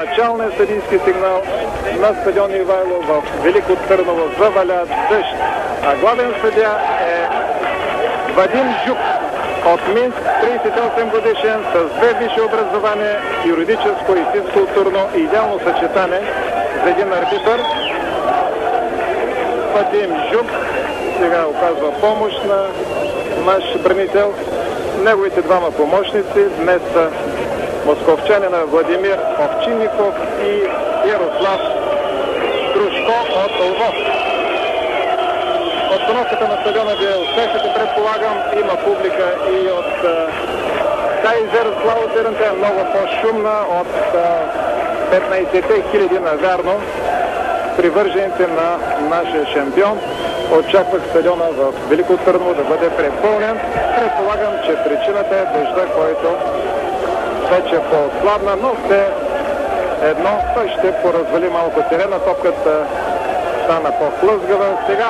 Началният съдийски сигнал на стадион Ивайло в Велико Търново заваля дъжд, а главен съдия е Вадим Жук от Минск, 38 годишен, с 2 висши образования, юридическо и физкултурно и идеално съчетане за един арбитър. Вадим Жук сега оказва помощ на наш бранител. Неговите двама помощници днес са московчанина Владимир Овчинников и Ярослав Дружко от Лвов. Обстановката на стадиона вие усещате, предполагам, има публика и от Кайзерслаузерен, е много по-шумна от 15 хиляди навярно привържените на нашия шампион. Очаквах стадиона в Велико Търново да бъде препълнен. Предполагам, че причината е дъжда, който вече по-слабна, но все едно той ще поразвали малко терена. Топката стана по-хлъзгава. Сега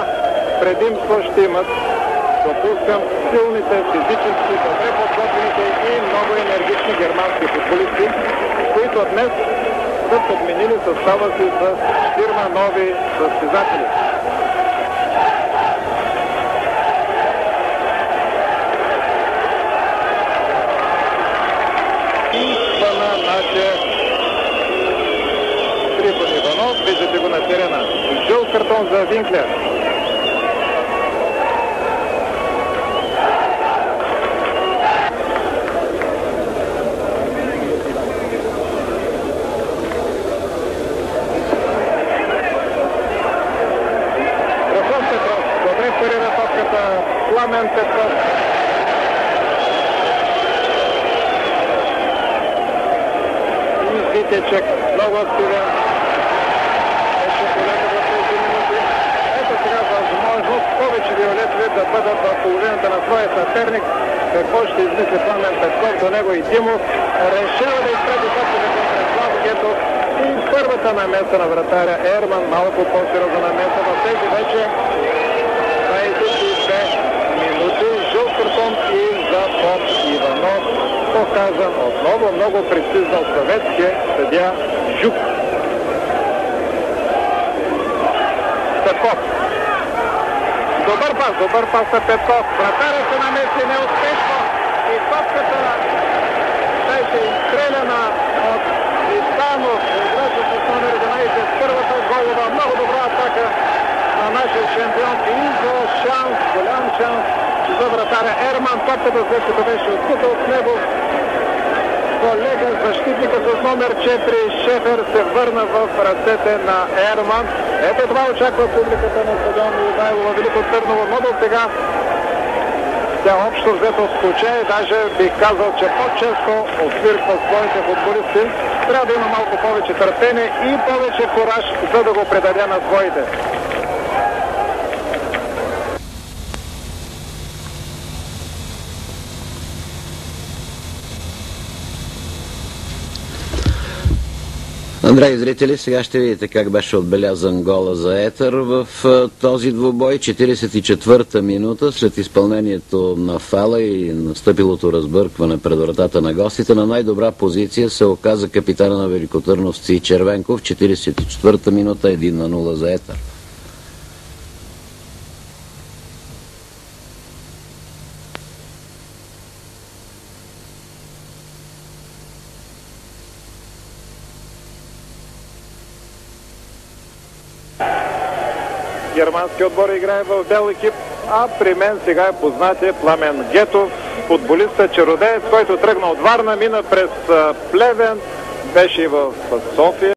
предимство ще имат, допускам, силните, физически, добре подготвените и много енергични германски футболисти, които днес са подменили състава си с 4 нови състезатели. Трифон Иванов, виждате го на терена. Жълт картон за Винклер. Рафон Петров, добре парира топката. Пламен Петров. Витечек, много активен. Беше полета в тези минути. Ето сега възможност повече виолетови да бъдат в половината на своя съперник. Какво ще измисли Пламен Петков, до него и Димов. Решава да изпреди топката към Преслав Гетов. И първата намеса на вратаря Ерман, малко по-сериозна намеса в тези вече 22 минути. Жълт картон и за Боб Иванов. Показан отново много прецизно от съветския съдия Жук. Петков. Добър пас на Петков. Вратаря се намеси неуспешно и топката беше изстреляна от Истанов. Играчът с номер 11, първата голова. Много добра атака на нашия шампион и за шанс, голям шанс за вратаря Ерман. Топката, след като беше откута от него, колега, защитника с номер 4, Шефер, се върна в ръцете на Ерман. Ето това очаква публиката на стадион Ивайло във Велико Търново, но до сега тя общо взето скуча и даже бих казал, че по-често отвирква своите футболисти. Трябва да има малко повече търпение и повече кураж, за да го предаде на своите. Драги зрители, сега ще видите как беше отбелязан гола за етър в този двубой. 44-та минута след изпълнението на фала и настъпилото разбъркване пред вратата на гостите, на най-добра позиция се оказа капитана на великотърновци Червенков. 44-та минута, 1-0 за етър. Германски отбор играе в бял екип, а при мен сега е познатия Пламен Гетов, футболиста чародеец, който тръгна от Варна, мина през Плевен, беше и в София.